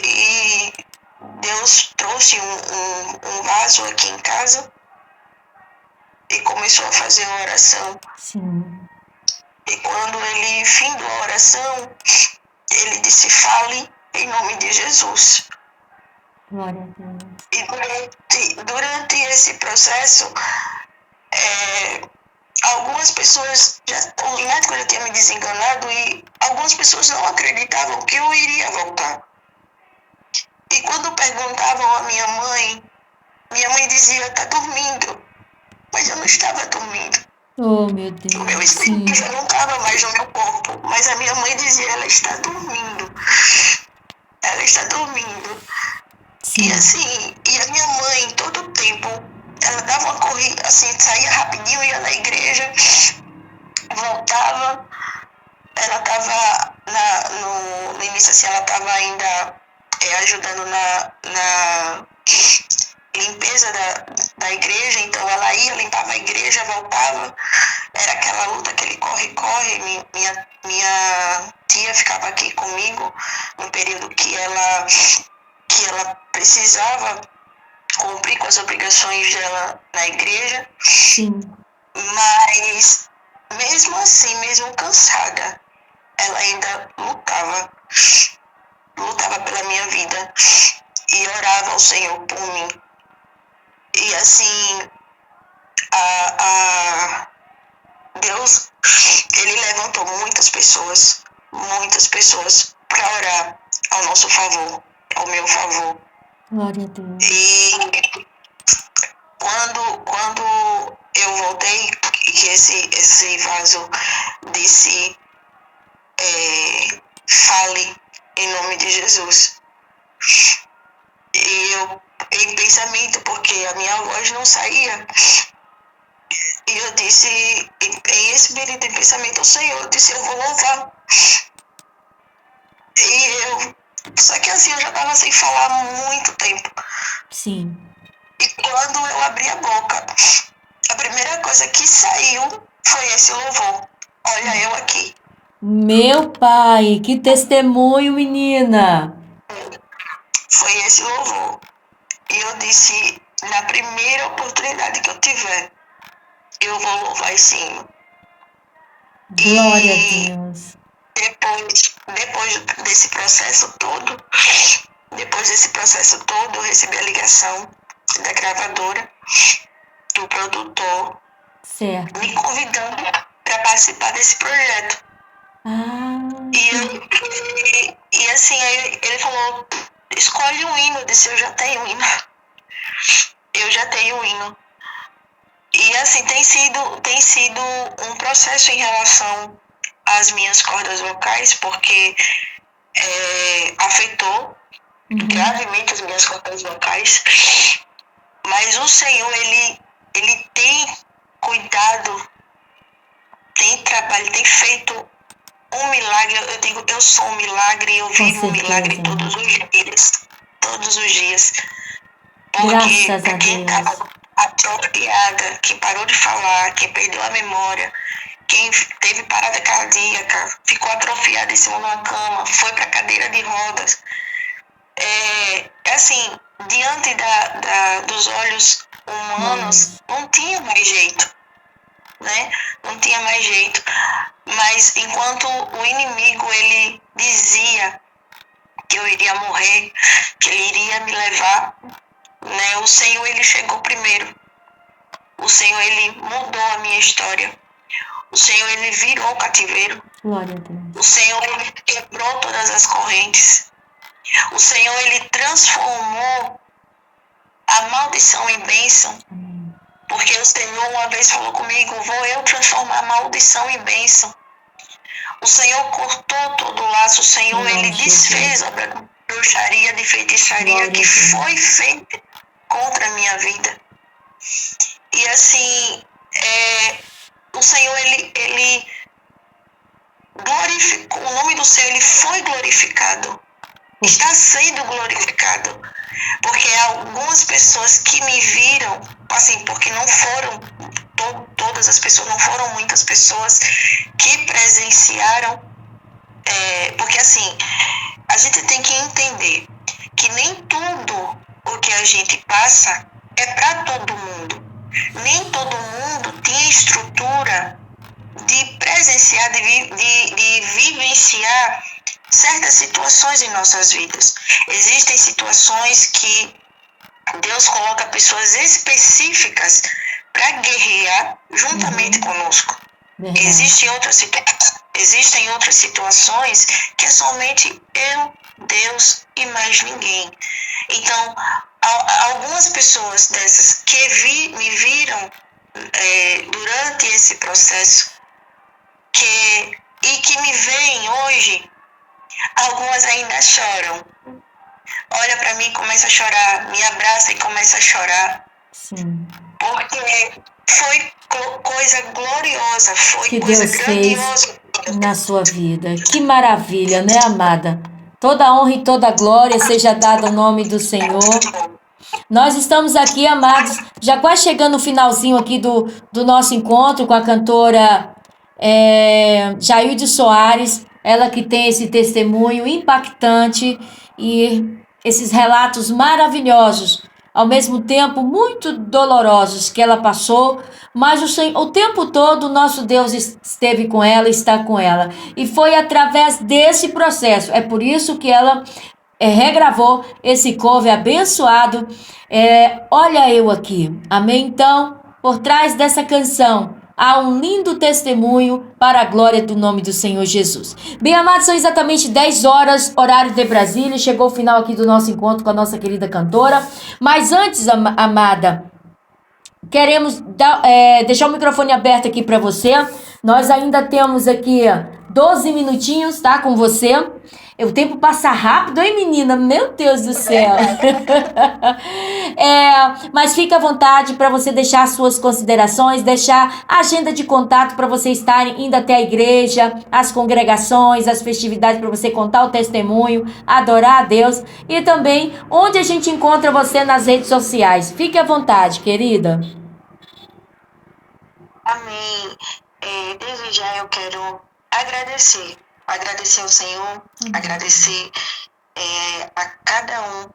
E Deus trouxe um vaso aqui em casa e começou a fazer uma oração. Sim. E quando ele findou a oração, ele disse, fale em nome de Jesus. Glória a Deus. E durante esse processo, algumas pessoas, o médico já tinha me desenganado e algumas pessoas não acreditavam que eu iria voltar. E quando perguntavam à minha mãe dizia, tá dormindo. Mas eu não estava dormindo. Oh, meu O meu Deus. Sim. espírito já não estava mais no meu corpo. Mas a minha mãe dizia, ela está dormindo. Ela está dormindo. Sim. E assim, e a minha mãe, todo o tempo, ela dava uma corrida, assim, saía rapidinho, ia na igreja, voltava. Ela estava no início, assim, ela estava ainda ajudando na limpeza da igreja, então ela ia, limpava a igreja, voltava, era aquela luta, aquele corre-corre, minha tia ficava aqui comigo no período que ela precisava cumprir com as obrigações dela na igreja. Sim. Mas mesmo assim, mesmo cansada, ela ainda lutava pela minha vida e orava ao Senhor por mim. E assim, Deus, ele levantou muitas pessoas para orar ao nosso favor, ao meu favor. Glória a Deus. E quando eu voltei, que esse vaso disse, fale em nome de Jesus. E eu, em pensamento, porque a minha voz não saía, e eu disse, em espírito, em pensamento, o Senhor, eu disse, eu vou louvar. Só que assim, eu já estava sem falar há muito tempo. Sim. E quando eu abri a boca, a primeira coisa que saiu foi esse louvor. Olha eu aqui. Meu Pai, que testemunho, menina. Foi esse louvor. E eu disse, na primeira oportunidade que eu tiver, eu vou louvar esse hino. Glória a E Deus. depois desse processo todo, eu recebi a ligação da gravadora, do produtor, Certo. me convidando para participar desse projeto. Ah, E assim, aí ele falou, escolhe um hino. Eu disse, eu já tenho um hino. Eu já tenho um hino. E assim, tem sido um processo em relação às minhas cordas vocais, porque afetou gravemente as minhas cordas vocais. Mas o Senhor, ele tem cuidado, tem trabalho, tem feito um milagre. Eu digo, eu sou um milagre, eu vivo um milagre todos os dias. Todos os dias. Porque Graças a quem Deus. estava atrofiada, quem parou de falar, quem perdeu a memória, quem teve parada cardíaca, ficou atrofiado em cima de uma cama, foi para a cadeira de rodas. Assim, diante dos olhos humanos, não tinha mais jeito, né? Não tinha mais jeito. Mas enquanto o inimigo, ele dizia que eu iria morrer, que ele iria me levar, né? O Senhor, ele chegou primeiro. O Senhor, ele mudou a minha história. O Senhor, ele virou o cativeiro. Glória a Deus. O Senhor, ele quebrou todas as correntes. O Senhor, ele transformou a maldição em bênção. Porque o Senhor uma vez falou comigo, vou eu transformar a maldição em bênção. O Senhor cortou todo o laço. O Senhor, ele desfez a bruxaria de feitiçaria que foi feita contra a minha vida. E assim, o Senhor, ele glorificou, o nome do Senhor, ele foi glorificado. Está sendo glorificado. Porque algumas pessoas que me viram, assim, porque não foram todas as pessoas, não foram muitas pessoas que presenciaram, porque assim, a gente tem que entender que nem tudo o que a gente passa é para todo mundo. Nem todo mundo tem estrutura de presenciar, de vivenciar certas situações em nossas vidas. Existem situações que Deus coloca pessoas específicas para guerrear juntamente conosco. Existem outras situações que é somente eu, Deus e mais ninguém. Então, algumas pessoas dessas que me viram durante esse processo e que me veem hoje, algumas ainda choram. Olha para mim e começa a chorar, me abraça e começa a chorar. Sim. Porque foi coisa gloriosa, foi que coisa Deus grandiosa fez na sua vida. Que maravilha, né, amada? Toda honra e toda glória seja dada ao nome do Senhor. Nós estamos aqui, amados, já quase chegando no finalzinho aqui do nosso encontro com a cantora Jailde Soares, ela que tem esse testemunho impactante e esses relatos maravilhosos, ao mesmo tempo muito dolorosos que ela passou, mas o tempo todo o nosso Deus esteve com ela, está com ela. E foi através desse processo, é por isso que ela regravou esse cover abençoado. Olha eu aqui, amém? Então, por trás dessa canção, há um lindo testemunho para a glória do nome do Senhor Jesus. Bem, amados, são exatamente 10 horas, horário de Brasília. Chegou o final aqui do nosso encontro com a nossa querida cantora. Mas antes, amada, queremos deixar o microfone aberto aqui para você. Nós ainda temos aqui 12 minutinhos, tá? Com você. O tempo passa rápido, hein, menina? Meu Deus do céu. Mas fica à vontade para você deixar suas considerações, deixar a agenda de contato para você estar indo até a igreja, as congregações, as festividades, para você contar o testemunho, adorar a Deus. E também onde a gente encontra você nas redes sociais. Fique à vontade, querida. Amém. Desde já eu quero agradecer ao Senhor, agradecer a cada um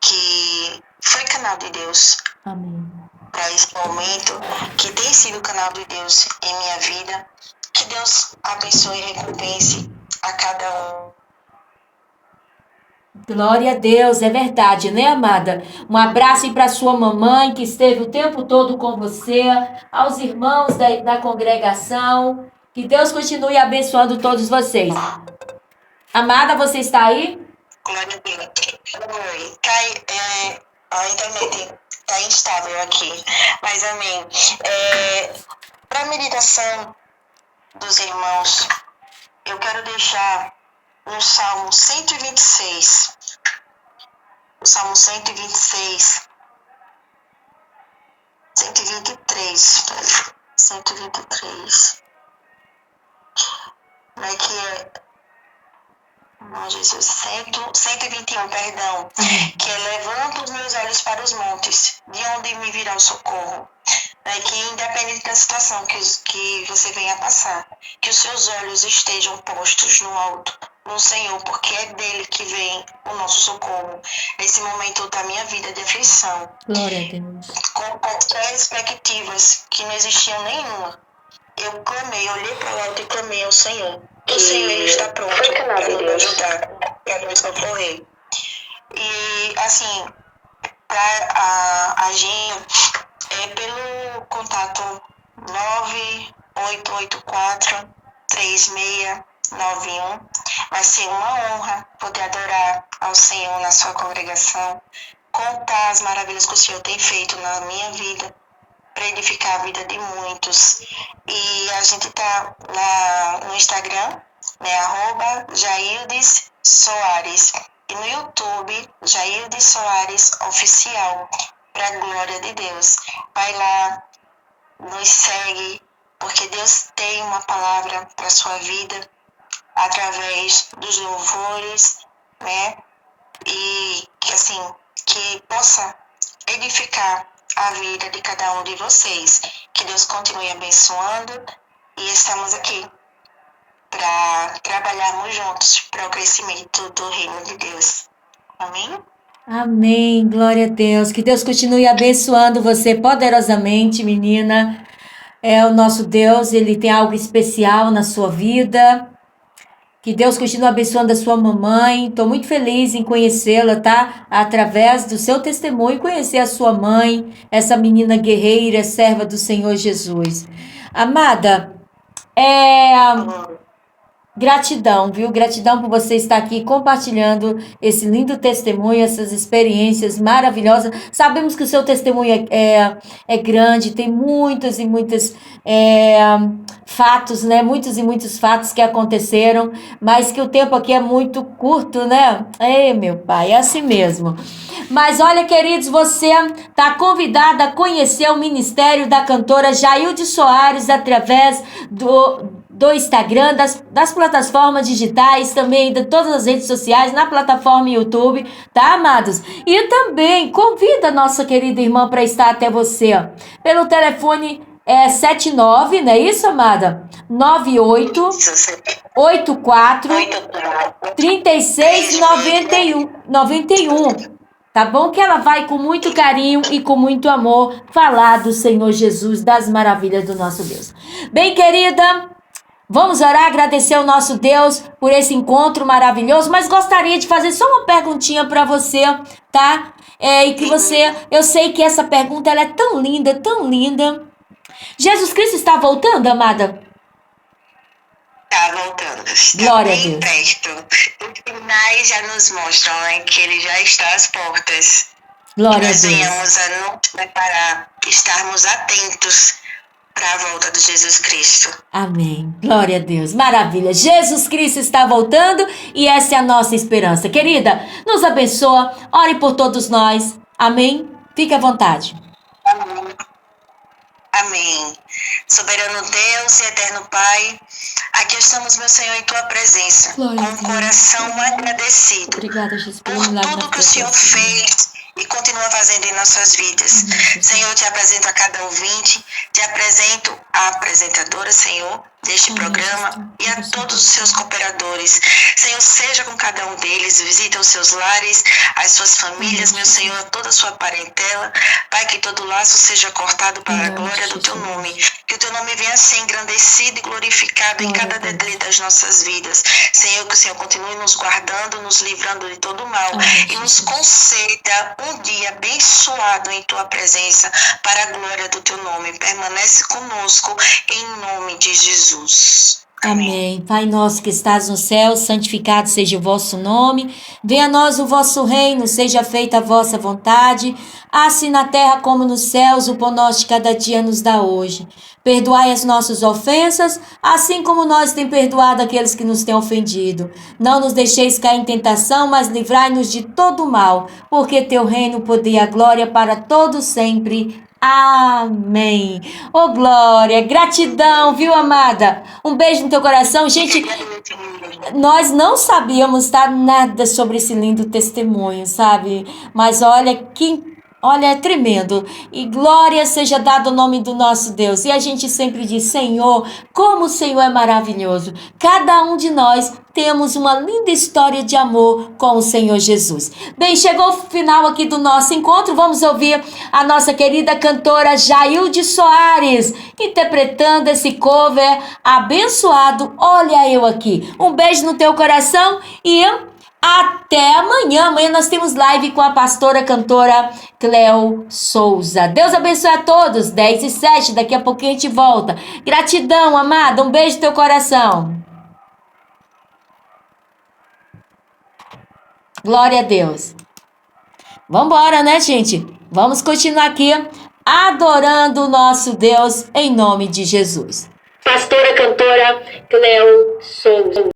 que foi canal de Deus. Amém. Para esse momento, que tem sido canal de Deus em minha vida. Que Deus abençoe e recompense a cada um. Glória a Deus, é verdade, né, amada? Um abraço para sua mamãe, que esteve o tempo todo com você, aos irmãos da congregação. Que Deus continue abençoando todos vocês. Amada, você está aí? Glória a Deus. Oi. A internet está instável aqui, mas amém. Para a meditação dos irmãos, eu quero deixar no Salmo 126. O Salmo 126. 123. né, que é, não, Jesus, 121, perdão, que é levanto os meus olhos para os montes, de onde me virá o socorro. Né, que independente da situação que você venha passar, que os seus olhos estejam postos no alto, no Senhor, porque é dele que vem o nosso socorro. Nesse momento da minha vida de aflição, Glória a Deus. com qualquer expectativas que não existiam nenhuma, eu clamei, olhei para o alto e clamei ao Senhor. O Senhor ele está pronto para nos ajudar, para nos socorrer. E, assim, para agir pelo contato 9884-3691. Vai ser uma honra poder adorar ao Senhor na sua congregação, contar as maravilhas que o Senhor tem feito na minha vida, para edificar a vida de muitos. E a gente está no Instagram, né, @Jaildes Soares, e no YouTube, Jaildes Soares Oficial, para a glória de Deus. Vai lá, nos segue, porque Deus tem uma palavra para a sua vida, através dos louvores, né, e que, assim, que possa edificar a vida de cada um de vocês. Que Deus continue abençoando, e estamos aqui para trabalharmos juntos para o crescimento do reino de Deus. Amém? Amém, glória a Deus. Que Deus continue abençoando você poderosamente, menina. É o nosso Deus, ele tem algo especial na sua vida. Que Deus continue abençoando a sua mamãe. Estou muito feliz em conhecê-la, tá? Através do seu testemunho, conhecer a sua mãe, essa menina guerreira, serva do Senhor Jesus. Amada, gratidão, viu? Gratidão por você estar aqui compartilhando esse lindo testemunho, essas experiências maravilhosas. Sabemos que o seu testemunho é grande, tem muitos e muitos fatos, né? Muitos e muitos fatos que aconteceram, mas que o tempo aqui é muito curto, né? Ei, meu pai, é assim mesmo. Mas olha, queridos, você está convidada a conhecer o ministério da cantora Jaildes Soares através do Instagram, das plataformas digitais, também de todas as redes sociais, na plataforma YouTube, tá, amados? E também convida a nossa querida irmã para estar até você, ó, pelo telefone 79, não é isso, amada? 98 84 36 91. Tá bom? Que ela vai com muito carinho e com muito amor falar do Senhor Jesus, das maravilhas do nosso Deus. Bem, querida, vamos orar, agradecer ao nosso Deus por esse encontro maravilhoso, mas gostaria de fazer só uma perguntinha para você, tá? E que você, eu sei que essa pergunta ela é tão linda, tão linda. Jesus Cristo está voltando, amada? Está voltando. Está Glória a bem Deus. perto. Os sinais já nos mostram, né, que ele já está às portas. Glória a Nós Deus. venhamos a nos preparar, estarmos atentos para a volta de Jesus Cristo. Amém. Glória a Deus. Maravilha. Jesus Cristo está voltando e essa é a nossa esperança. Querida, nos abençoa. Ore por todos nós. Amém. Fique à vontade. Amém. Amém. Soberano Deus e eterno Pai, aqui estamos, meu Senhor, em Tua presença, Glória com a o Deus. coração agradecido Obrigada, Jesus, por pelo milagre tudo na que o Senhor presença. fez e continua fazendo em nossas vidas. Amém, Jesus. Senhor, te apresento a cada ouvinte, te apresento a apresentadora, Senhor, deste Amém, programa Jesus. e a todos os seus cooperadores. Senhor, seja com cada um deles, visita os seus lares, as suas famílias, Amém, meu Senhor, toda a sua parentela. Pai, que todo laço seja cortado para a Amém, glória do Teu Jesus. nome. Que o Teu nome venha a ser engrandecido e glorificado em Glória cada a Deus. detalhe das nossas vidas. Senhor, que o Senhor continue nos guardando, nos livrando de todo mal Amém, e nos Jesus. conceda um dia abençoado em Tua presença para a glória do Teu nome. Permanece conosco em nome de Jesus. Amém. Pai nosso que estás no céu, santificado seja o vosso nome. Venha a nós o vosso reino, seja feita a vossa vontade, assim na terra como nos céus. O pão nosso de cada dia nos dá hoje. Perdoai as nossas ofensas, assim como nós temos perdoado aqueles que nos têm ofendido. Não nos deixeis cair em tentação, mas livrai-nos de todo o mal, porque teu reino, o poder e a glória para todos sempre. Amém. Ô, Glória, gratidão, viu, amada? Um beijo no teu coração. Gente, nós não sabíamos, tá, nada sobre esse lindo testemunho, sabe? Mas olha, é tremendo. E glória seja dado o nome do nosso Deus. E a gente sempre diz, Senhor, como o Senhor é maravilhoso. Cada um de nós temos uma linda história de amor com o Senhor Jesus. Bem, chegou o final aqui do nosso encontro. Vamos ouvir a nossa querida cantora Jailde Soares interpretando esse cover abençoado. Olha eu aqui. Um beijo no teu coração e até amanhã. Amanhã nós temos live com a pastora cantora Cleo Souza. Deus abençoe a todos. 10h07. Daqui a pouquinho a gente volta. Gratidão, amada. Um beijo no teu coração. Glória a Deus. Vambora, né, gente? Vamos continuar aqui adorando o nosso Deus em nome de Jesus. Pastora cantora Cleo Souza.